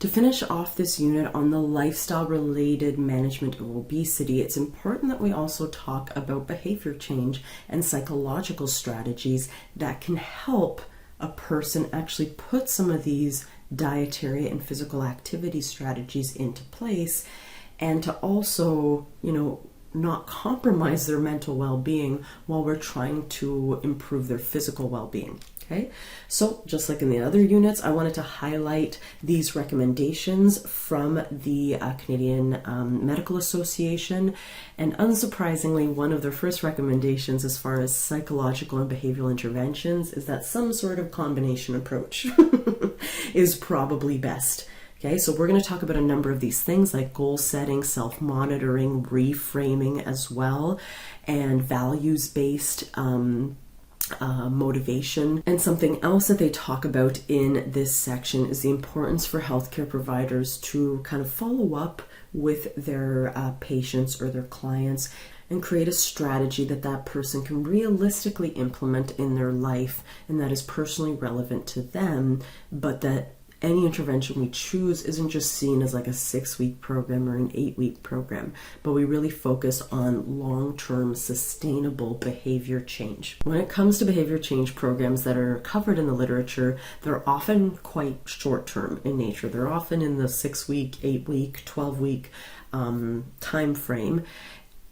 To finish off this unit on the lifestyle-related management of obesity, it's important that we also talk about behavior change and psychological strategies that can help a person actually put some of these dietary and physical activity strategies into place, and to also, not compromise their mental well-being while we're trying to improve their physical well-being. Okay, so just like in the other units, I wanted to highlight these recommendations from the Canadian Medical Association. And unsurprisingly, one of their first recommendations as far as psychological and behavioral interventions is that some sort of combination approach is probably best. Okay, so we're going to talk about a number of these things like goal setting, self-monitoring, reframing as well, and values-based motivation. And something else that they talk about in this section is the importance for healthcare providers to kind of follow up with their patients or their clients and create a strategy that that person can realistically implement in their life and that is personally relevant to them, but that any intervention we choose isn't just seen as like a 6-week program or an 8-week program, but we really focus on long-term sustainable behavior change. When it comes to behavior change programs that are covered in the literature, they're often quite short-term in nature. They're often in the 6-week, 8-week, 12-week time frame.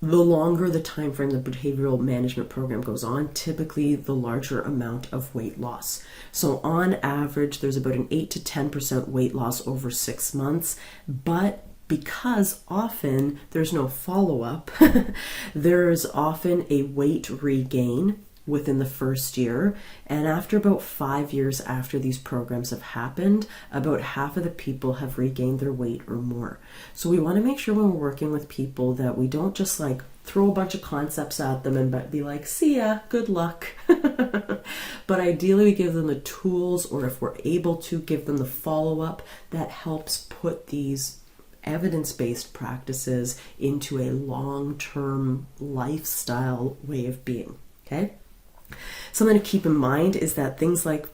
The longer the time frame the behavioral management program goes on, typically the larger amount of weight loss. So on average, there's about an 8 to 10% weight loss over 6 months, but because often there's no follow-up, there's often a weight regain within the first year, and after about 5 years after these programs have happened, about half of the people have regained their weight or more. So we want to make sure when we're working with people that we don't just like throw a bunch of concepts at them and be like, see ya, good luck. But ideally we give them the tools, or if we're able to, give them the follow-up that helps put these evidence-based practices into a long-term lifestyle way of being. Okay? Something to keep in mind is that things like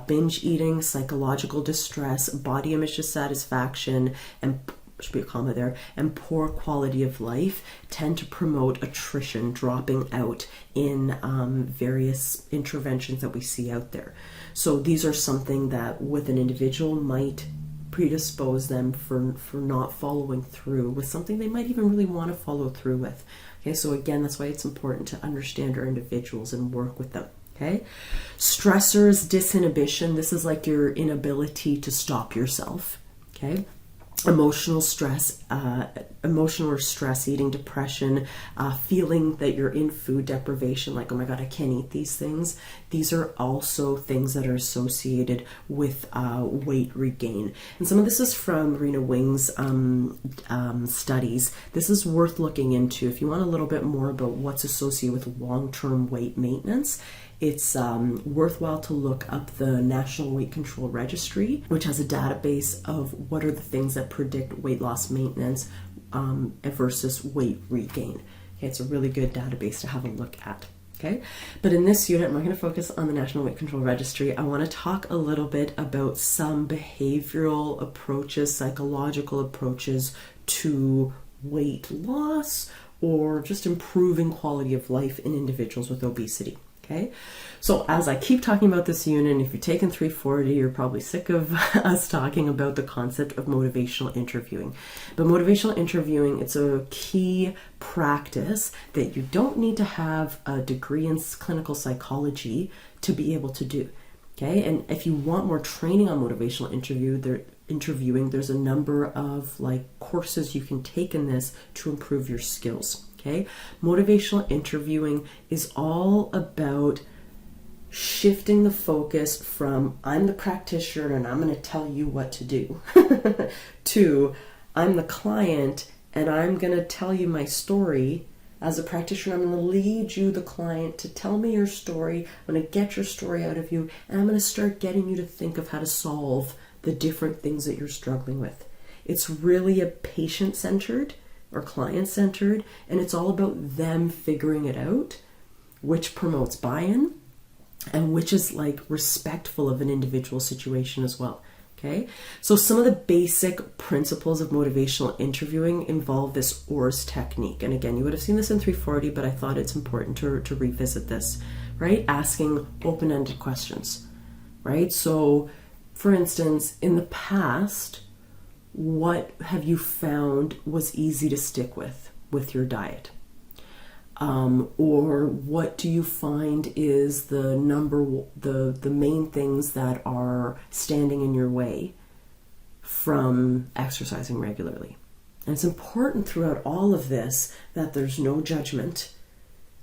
binge eating, psychological distress, body image dissatisfaction, and should be a comma there, and poor quality of life tend to promote attrition, dropping out in various interventions that we see out there. So these are something that with an individual might predispose them for not following through with something they might even really want to follow through with. Okay, so again, that's why it's important to understand our individuals and work with them. Okay, stressors, disinhibition. This is like your inability to stop yourself. Okay, emotional stress, emotional or stress eating, depression, feeling that you're in food deprivation, like, oh my God, I can't eat these things. These are also things that are associated with weight regain. And some of this is from Rena Wing's studies. This is worth looking into if you want a little bit more about what's associated with long-term weight maintenance. It's worthwhile to look up the National Weight Control Registry, which has a database of what are the things that predict weight loss maintenance versus weight regain. Okay, it's a really good database to have a look at. Okay, but in this unit, I'm not going to focus on the National Weight Control Registry. I want to talk a little bit about some behavioral approaches, psychological approaches to weight loss or just improving quality of life in individuals with obesity. Okay, so as I keep talking about this unit, and if you've taken 340, you're probably sick of us talking about the concept of motivational interviewing. But motivational interviewing, it's a key practice that you don't need to have a degree in clinical psychology to be able to do. Okay, and if you want more training on motivational interviewing, there's a number of courses you can take in this to improve your skills. Okay, motivational interviewing is all about shifting the focus from I'm the practitioner and I'm going to tell you what to do to I'm the client and I'm going to tell you my story. As a practitioner, I'm going to lead you, the client, to tell me your story. I'm going to get your story out of you, and I'm going to start getting you to think of how to solve the different things that you're struggling with. It's really a patient-centered or client-centered, and it's all about them figuring it out, which promotes buy-in and which is respectful of an individual situation as well. Okay, so some of the basic principles of motivational interviewing involve this ORS technique. And again, you would have seen this in 340, but I thought it's important to revisit this, right? Asking open-ended questions, right? So, for instance, in the past, what have you found was easy to stick with your diet? Or what do you find is the main things that are standing in your way from exercising regularly? And it's important throughout all of this that there's no judgment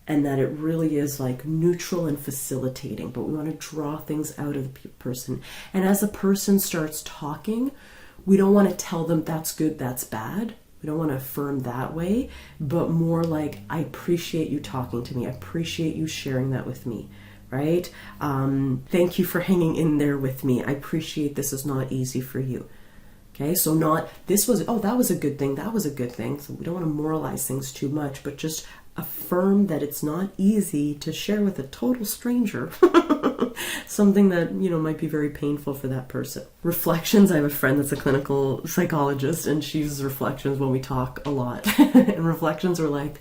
and that it really is like neutral and facilitating, but we want to draw things out of the person. And as the person starts talking, we don't want to tell them that's good, that's bad. We don't want to affirm that way, but more like, I appreciate you talking to me. I appreciate you sharing that with me, right? Thank you for hanging in there with me. I appreciate this is not easy for you. Okay, so not, this was, oh, that was a good thing. That was a good thing. So we don't want to moralize things too much, but just affirm that it's not easy to share with a total stranger something that, you know, might be very painful for that person. Reflections. I have a friend that's a clinical psychologist, and she uses reflections when we talk a lot. And reflections are like,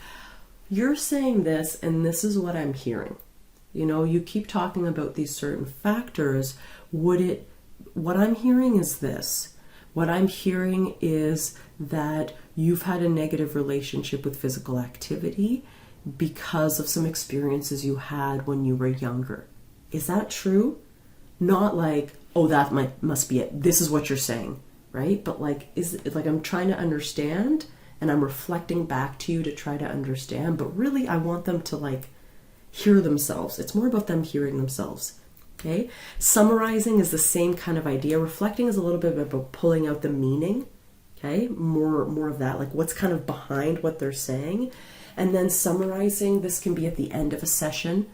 you're saying this, and this is what I'm hearing. You know, you keep talking about these certain factors. What I'm hearing is this. What I'm hearing is that you've had a negative relationship with physical activity because of some experiences you had when you were younger. Is that true? Not like, oh, that must be it. This is what you're saying, right? But like, I'm trying to understand, and I'm reflecting back to you to try to understand, but really I want them to like hear themselves. It's more about them hearing themselves. Okay. Summarizing is the same kind of idea. Reflecting is a little bit about pulling out the meaning. Okay. More of that, like what's kind of behind what they're saying. And then summarizing, this can be at the end of a session.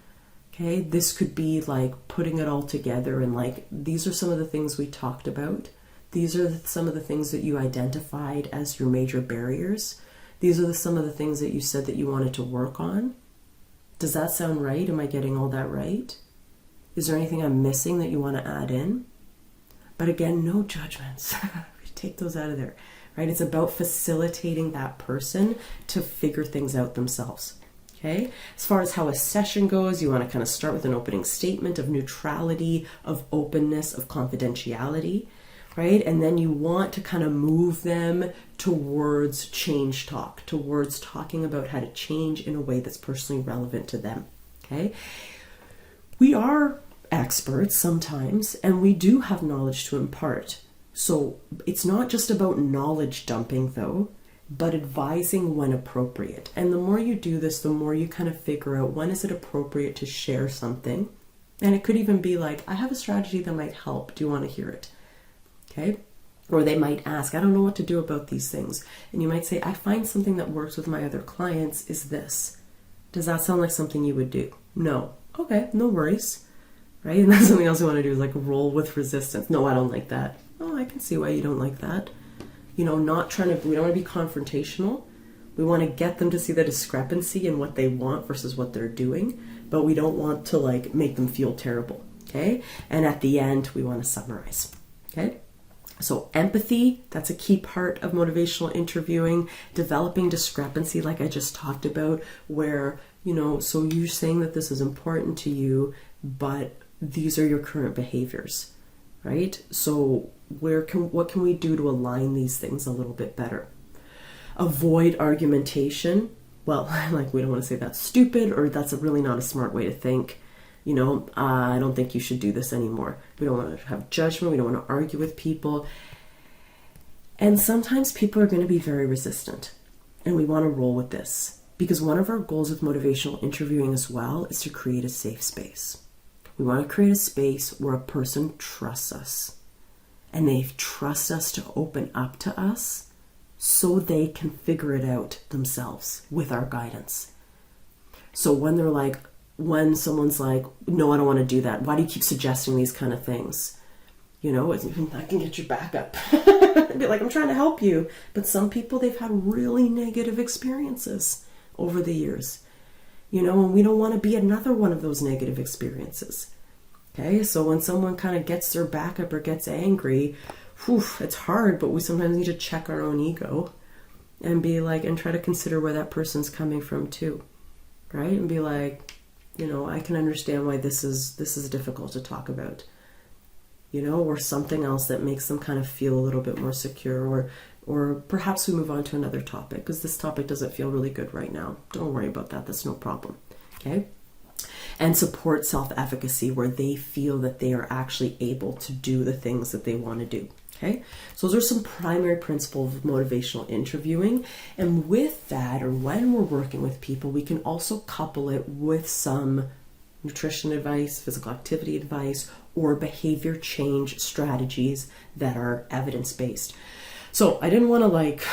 Okay. This could be like putting it all together and like, these are some of the things we talked about. These are some of the things that you identified as your major barriers. These are some of the things that you said that you wanted to work on. Does that sound right? Am I getting all that right? Is there anything I'm missing that you want to add in? But again, no judgments. Take those out of there, right? It's about facilitating that person to figure things out themselves, okay? As far as how a session goes, you want to kind of start with an opening statement of neutrality, of openness, of confidentiality, right? And then you want to kind of move them towards change talk, towards talking about how to change in a way that's personally relevant to them, okay? We are experts sometimes, and we do have knowledge to impart. So it's not just about knowledge dumping though, but advising when appropriate. And the more you do this, the more you kind of figure out when is it appropriate to share something. And it could even be like, I have a strategy that might help. Do you want to hear it? Okay. Or they might ask, I don't know what to do about these things. And you might say, I find something that works with my other clients is this. Does that sound like something you would do? No. Okay, no worries. Right? And that's something else we want to do is like roll with resistance. No, I don't like that. Oh, I can see why you don't like that. You know, we don't want to be confrontational. We want to get them to see the discrepancy in what they want versus what they're doing, but we don't want to like make them feel terrible. Okay? And at the end, we want to summarize. Okay? So empathy, that's a key part of motivational interviewing. Developing discrepancy, like I just talked about, where, you know, so you're saying that this is important to you, but these are your current behaviors, right? So what can we do to align these things a little bit better? Avoid argumentation. Well, like we don't want to say that's stupid or that's really not a smart way to think. You know, I don't think you should do this anymore. We don't want to have judgment. We don't want to argue with people. And sometimes people are going to be very resistant, and we want to roll with this because one of our goals with motivational interviewing as well is to create a safe space. We want to create a space where a person trusts us and they trust us to open up to us so they can figure it out themselves with our guidance. So when someone's like, no, I don't want to do that. Why do you keep suggesting these kind of things? You know, I can get your back up. Be like, I'm trying to help you. But some people, they've had really negative experiences over the years. You know, and we don't want to be another one of those negative experiences. Okay, so when someone kind of gets their back up or gets angry, it's hard, but we sometimes need to check our own ego and be like, and try to consider where that person's coming from too, right? And be like, I can understand why this is difficult to talk about, or something else that makes them kind of feel a little bit more secure, or perhaps we move on to another topic because this topic doesn't feel really good right now. Don't worry about that. That's no problem. Okay. And support self-efficacy, where they feel that they are actually able to do the things that they want to do. Okay, so those are some primary principles of motivational interviewing. And with that, or when we're working with people, we can also couple it with some nutrition advice, physical activity advice, or behavior change strategies that are evidence-based. So I didn't want to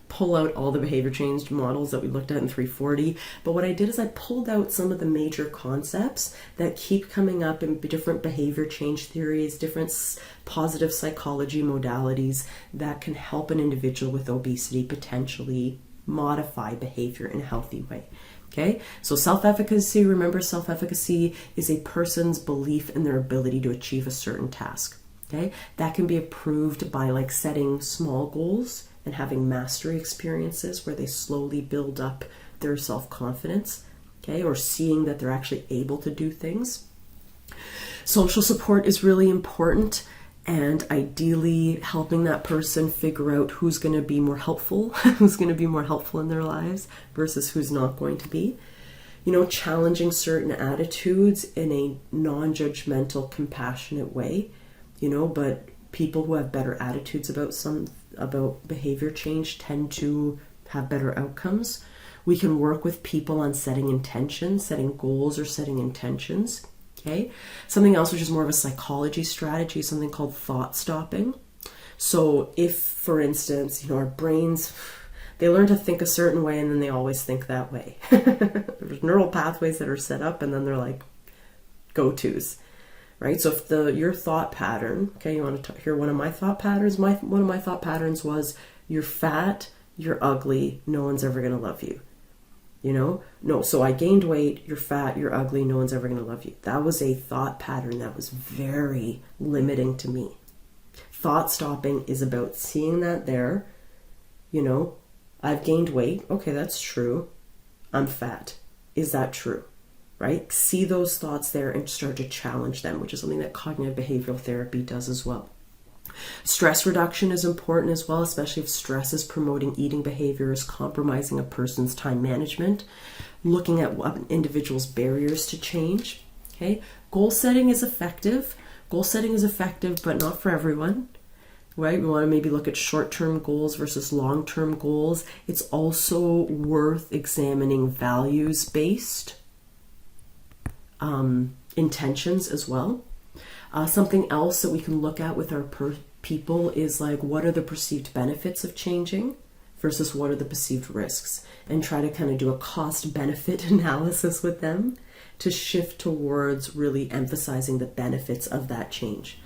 pull out all the behavior change models that we looked at in 340, but what I did is I pulled out some of the major concepts that keep coming up in different behavior change theories, different positive psychology modalities that can help an individual with obesity potentially modify behavior in a healthy way. Okay, so self-efficacy, remember, self-efficacy is a person's belief in their ability to achieve a certain task. Okay, that can be approved by setting small goals and having mastery experiences where they slowly build up their self-confidence, okay, or seeing that they're actually able to do things. Social support is really important, and ideally helping that person figure out who's going to be more helpful, who's going to be more helpful in their lives versus who's not going to be. Challenging certain attitudes in a non-judgmental, compassionate way, but people who have better attitudes about behavior change tend to have better outcomes. We can work with people on setting intentions, setting goals or setting intentions. Okay. Something else which is more of a psychology strategy, something called thought stopping. So if, for instance, our brains, they learn to think a certain way and then they always think that way. There's neural pathways that are set up and then they're like go-tos. Right? So if your thought pattern, okay, you want to hear one of my thought patterns? One of my thought patterns was, you're fat, you're ugly, no one's ever going to love you. No, so I gained weight, you're fat, you're ugly, no one's ever going to love you. That was a thought pattern that was very limiting to me. Thought stopping is about seeing that there, I've gained weight. Okay, that's true. I'm fat. Is that true? Right? See those thoughts there and start to challenge them, which is something that cognitive behavioral therapy does as well. Stress reduction is important as well, especially if stress is promoting eating behaviors, compromising a person's time management, looking at what an individual's barriers to change. Okay? Goal setting is effective. Goal setting is effective, but not for everyone. Right? We want to maybe look at short-term goals versus long-term goals. It's also worth examining values-based intentions as well. Something else that we can look at with our people is what are the perceived benefits of changing versus what are the perceived risks, and try to kind of do a cost-benefit analysis with them to shift towards really emphasizing the benefits of that change.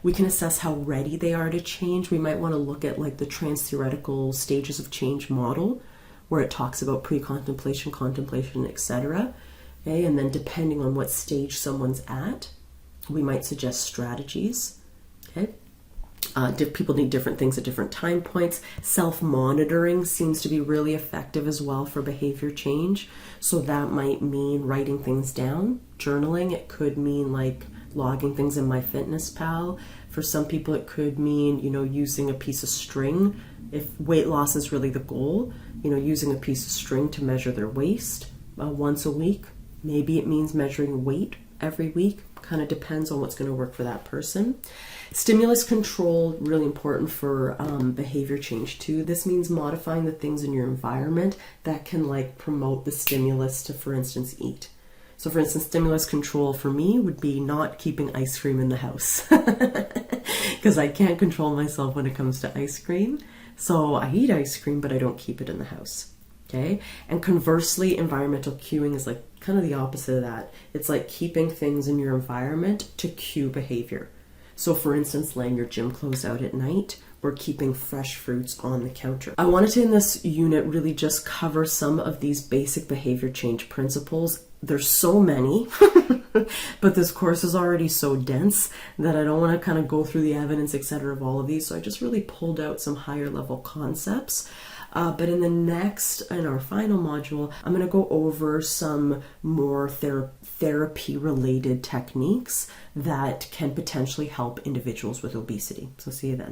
We can assess how ready they are to change. We might want to look at the trans-theoretical stages of change model, where it talks about pre-contemplation, contemplation, etc. Okay, and then depending on what stage someone's at, we might suggest strategies. Okay, people need different things at different time points. Self-monitoring seems to be really effective as well for behavior change. So that might mean writing things down, journaling. It could mean logging things in MyFitnessPal. For some people, it could mean using a piece of string. If weight loss is really the goal, using a piece of string to measure their waist once a week. Maybe it means measuring weight every week. Kind of depends on what's going to work for that person. Stimulus control, really important for behavior change too. This means modifying the things in your environment that can promote the stimulus to, for instance, eat. So for instance, stimulus control for me would be not keeping ice cream in the house because I can't control myself when it comes to ice cream. So I eat ice cream, but I don't keep it in the house. Okay. And conversely, environmental cueing is kind of the opposite of that. It's keeping things in your environment to cue behavior. So for instance, laying your gym clothes out at night, or keeping fresh fruits on the counter. I wanted to, in this unit, really just cover some of these basic behavior change principles. There's so many, but this course is already so dense that I don't want to kind of go through the evidence, etc. of all of these. So I just really pulled out some higher level concepts. But in our final module, I'm going to go over some more therapy related techniques that can potentially help individuals with obesity. So see you then.